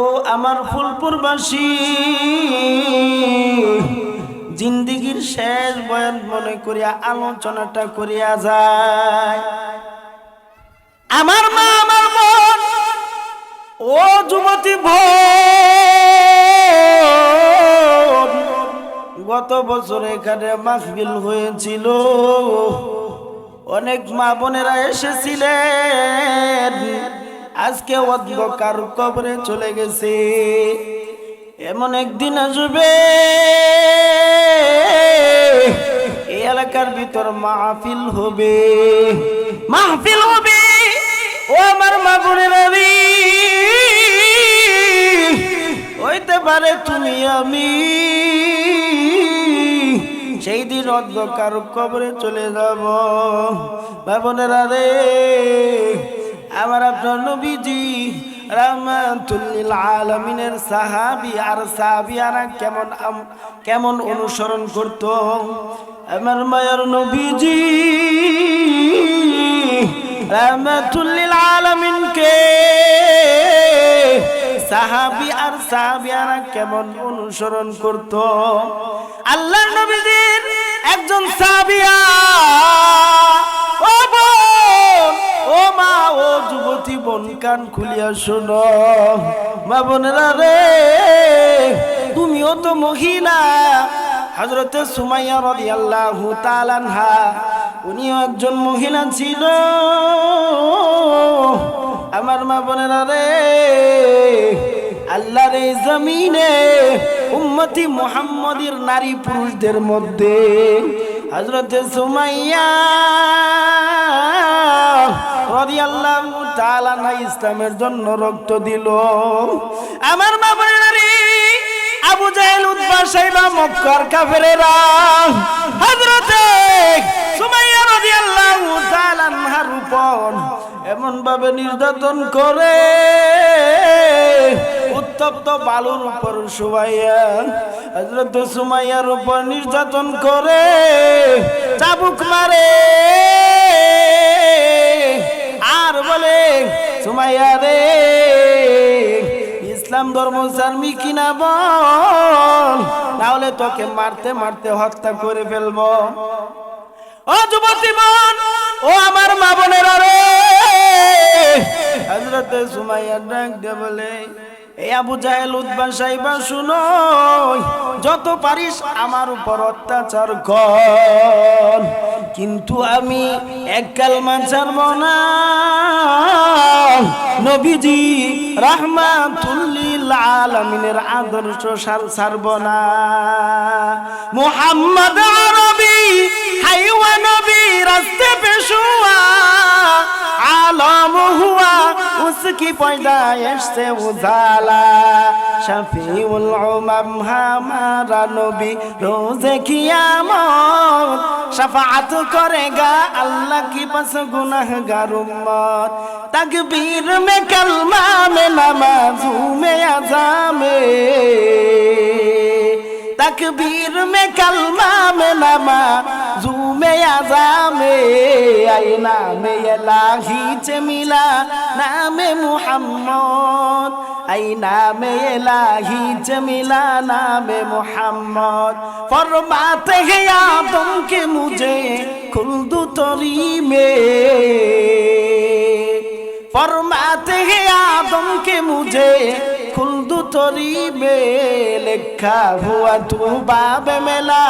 ও আমার ফুলপুরবাসী, জিন্দিগির শেষ বয়ান মনে করিয়া আলোচনাটা করিয়া যায়। আমার মা, আমার বোন, ও যুবতী বোন, গত বছর এখানে মাহফিল হয়েছিল, অনেক মা বোনেরা এসেছিলেন। আজকে অন্ধকার কবরে চলে গেছে। এমন একদিন আসবে এই এলাকার ভিতর মাহফিল হবে, মাহফিল হবে। ও আমার মা বোনেরা, হইতে পারে তুমি আমি সেই দিন অন্ধকার কবরে চলে যাব। মা বোনেরা রে, আমার আপনার নবীজি রাহমাতুল লিল আলামিনের সাহাবী আর সাহাবিয়ারা কেমন অনুসরণ করত। আমার মায়ের নবীজি রাহমাতুল লিল আলামিনকে সাহাবী আর সাহাবিয়ারা কেমন অনুসরণ করত। আল্লাহর নবীজির একজন সাহাবিয়া, ও বোন, ও মা, ও যুবতী বোন, কান খুলিয়া শোনো। মা বোনেরা রে, তুমিও তো মহিলা। হযরতে সুমাইয়া রাদিয়াল্লাহু তাআলা আনহা, উনিও একজন মহিলা ছিল। আমার মা বোনেরা রে, আল্লাহর এই জমিনে উম্মতি মুহাম্মদের নারী পুরুষদের মধ্যে হযরতে সুমাইয়া রাদিয়াল্লাহু তাআলা আনহা ইসলামের জন্য রক্ত দিল। আমার মা বোনেরা রে, আবু জাহেল, উতবা, শাইবা, মক্কার কাফেরেরা হযরতে সুমাইয়া রাদিয়াল্লাহু তাআলা আনহার উপর এমন ভাবে নির্যাতন করে, উত্তপ্ত বালুর উপর সুমাইয়া, হযরত সুমাইয়ার উপর নির্যাতন করে, চাবুক মারে আর বলে, সুমাইয়া রে, ইসলাম ধর্ম ছাড়বি কিনা বল, তাহলে তোকে মারতে মারতে হত্যা করে ফেলবো। ও যুবতী বোন, ও আমার মা বোনেরা রে, হযরতে সুমাইয়া ডাক দিয়ে বলে, এই আবু জাহেল, উতবা, শাইবা, শুনো, যত পারিস আমার উপর অত্যাচার কর, কিন্তু আমি এক কালমা ছাড়ব না। নবীজি রাহমাতুল লিল আলামিনের আদর্শ ছাড়ব না। মুহাম্মদ আরবি হাইওয়া নবী রাস্তে পেশুয়া, आलम हुआ उसकी पैदाइश से उजाला, शफीउल उम्म हमारा नबी रोज़े क़यामत शफाअत करेगा अल्लाह की बस गुनहगार उम्मत। तकबीर में कलमा में नमाज़ू में अज़ा में, तकबीर में कलमा में नमाज़ू में अज़ा में, आई नाम इलाही से मिला नाम मुहम्मद, आई नाम इलाही से मिला नाम मुहम्मद। फरमाते हैं आदम के मुझे खुल्द तरी में, फरमाते हैं आदम के मुझे खुल्द तरी में, लिखा हुआ तू बाब मिला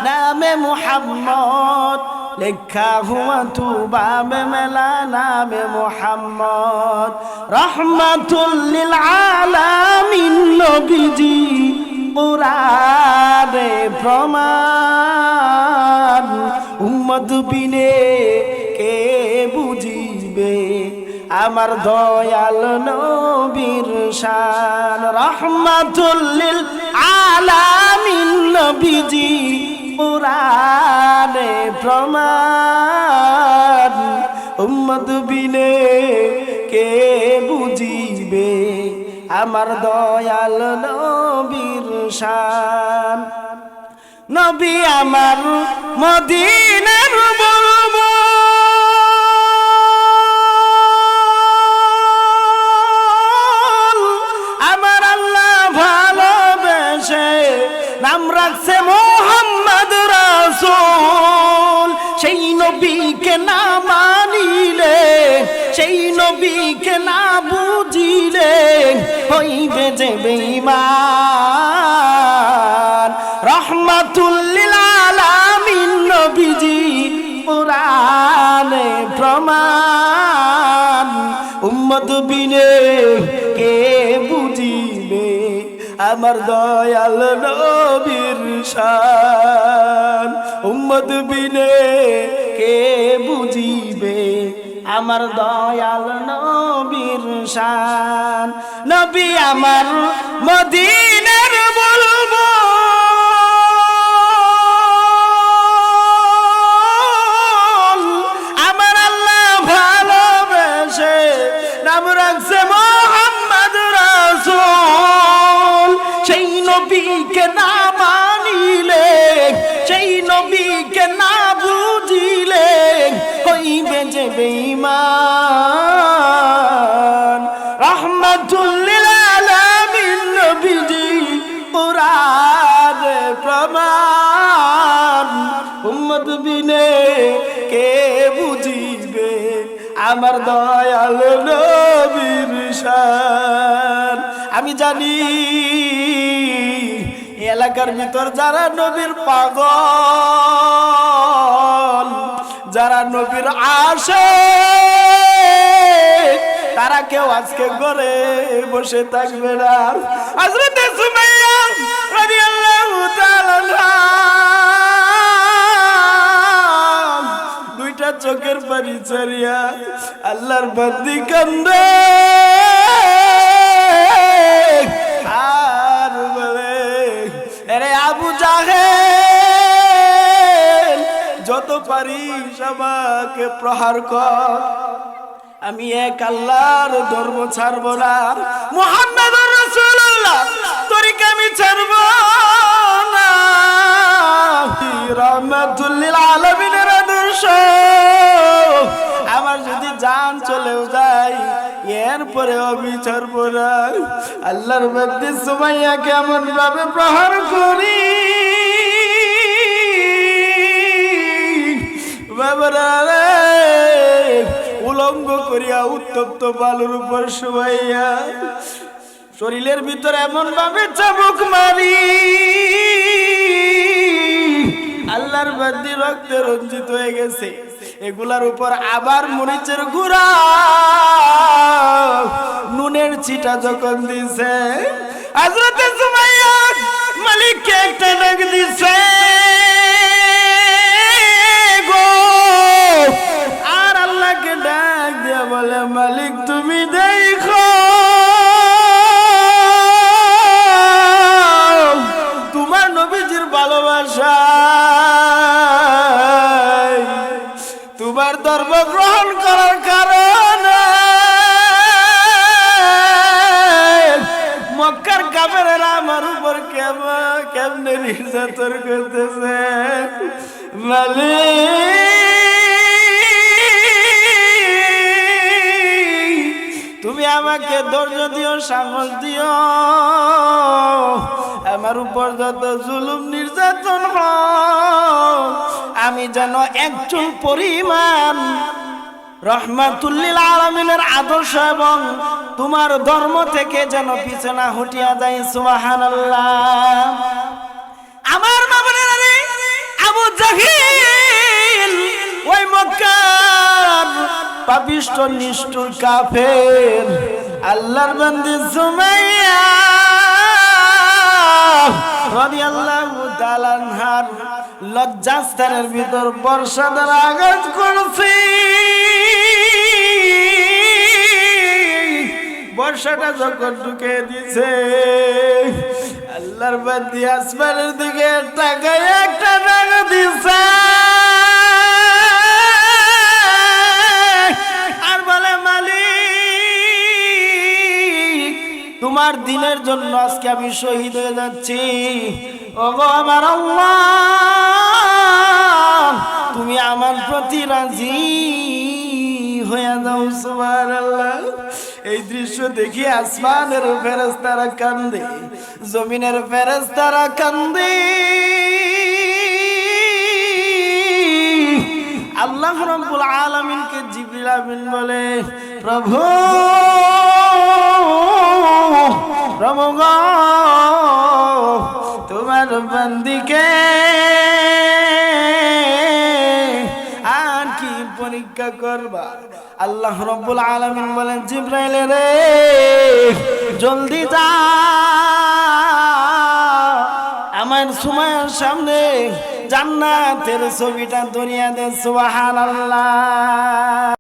नाम मुहम्मद, लिखा हुआ तू बाब मिला नाम मुहम्मद। रहमतुल लिल आलामीन नबीजी कुराने प्रमाण, उम्मत बिने के बुझिबे আমার দয়াল নবীর শান। রহমাতুল লিল আলামিন নবীজি কুরআনে প্রমাণ, উম্মত বিনে কে বুঝিবে আমার দয়াল নবীর শান। নবী আমার মদিনার বলবো, আমার রাখছে মুহাম্মদ রাসূল। সেই নবীকে না মানিলে, সেই নবীকে না বুঝিলে হইবে যে বেঈমান। রহমাতুল লিল আলামিন নবীজি কোরআনে প্রমাণ। উম্মত বিনে কে বুঝিবে আমার দয়াল নবীর শান। উম্মত বিনে কে বুঝিবে আমার দয়াল নবীর শান। নবী আমার মদিনার বলবো, আমার আল্লাহ ভালোবেসে নাম রাখছে মুহাম্মদ রাসূল। সেই নবীকে না মানিলে, সেই নবীকে না বুঝিলে হইবে যে বেঈমান। রাহমাতুল লিল আলামিন নবীজি কোরআনে প্রমাণ। উম্মত বিনে কে বুঝিবে আমার দয়াল নবীর শান। আমি জানি এলাকার ভিতর যারা নবীর পাগল, যারা নবীর আশিক, তারা কেউ আজকে ঘরে বসে থাকবে না। হযরত সুমাইয়া রাদিয়াল্লাহু তাআলা দুইটা চোখের পানি ছাড়িয়া আল্লাহর বান্দি কান্দে আর বলে, আরে আবু জাহেল, যত পারিস আমাকে প্রহার কর, আমি এক আল্লাহর ধর্ম ছাড়ব না। মুহাম্মদুর রাসূলুল্লাহ তরিকা আমি ছাড়ব না। রাহমাতুল লিল আলামিনের আদর্শ আমার যদি জান চলেও যায় এরপরে আমি ছাড়ব না। আল্লাহর বান্দি সুমাইয়া কেমন ভাবে প্রহার করি বাবারা, উলঙ্গ করিয়া উত্তপ্ত বালুর উপর শুয়াইয়া শরীরের ভিতরে এমন ভাবে চাবুক মারি আল্লাহর বান্দি রক্তে রঞ্জিত হয়ে গেছে। এগুলার উপর আবার মরিচের গুঁড়া, নুনের ছিটা যখন দিছে, হযরত সুমাইয়া মালিককে একটা ডাক দিছে গো, আর আল্লাহকে ডাক দিয়া বলে, মালিক তুমি দেখো তোমার নবীজির ভালোবাসা, তোমার ধর্ম গ্রহণ করার কারণে মক্কার কাফেরেরা আমার উপর কেমনে নির্যাতন করতেছে। মালিক তুমি আমাকে ধৈর্য দিও, সাহস দিও, আমার উপর যত জুলুম নির্যাতন হয় আমি যেন একজন পরিমাণ রহমাতুল লিল আলামিনের আদর্শ এবং তোমার ধর্ম থেকে যেন পিছে না হটিয়া যায়। সুবহানাল্লাহ। আমার মামুনেরা রে, আবু জাহিল ওই মক্কার পাপিষ্ঠ নিষ্ঠুর কাফের আল্লাহর বান্দি সুমাইয়া রাদিয়াল্লাহু তাআলা আনহার লজ্জাস্থানের ভিতর বর্ষা দ্বারা আঘাত করছে। বর্ষাটা যখন ঢুকে দিছে আল্লাহর বান্দি আসমানের দিকে তাকায় একটা ডাক দিছে আর বলে, মালিক তোমার দিনের জন্য আজকে আমি শহীদ হয়ে যাচ্ছি। ওগো আমার আল্লাহ, তুমি আমার প্রতি রাজি হয়ে যাও। সুবহানাল্লাহ। এই দৃশ্য দেখি আসমানের ফেরেশতারা কান্দে, জমিনের ফেরেশতারা কান্দে। আল্লাহ রাব্বুল আলামিনকে জিবরিল আমিন বলে, প্রভু প্রভু গো, তোমার বান্দিকে আর কি পরীক্ষা করবা? আল্লাহ রাব্বুল আলামিন বলেন, জিবরাইল রে জলদি যা, আমার সুমাইয়ার সামনে জান্নাতের ছবিটা দুনিয়া দে। সুবহানাল্লাহ।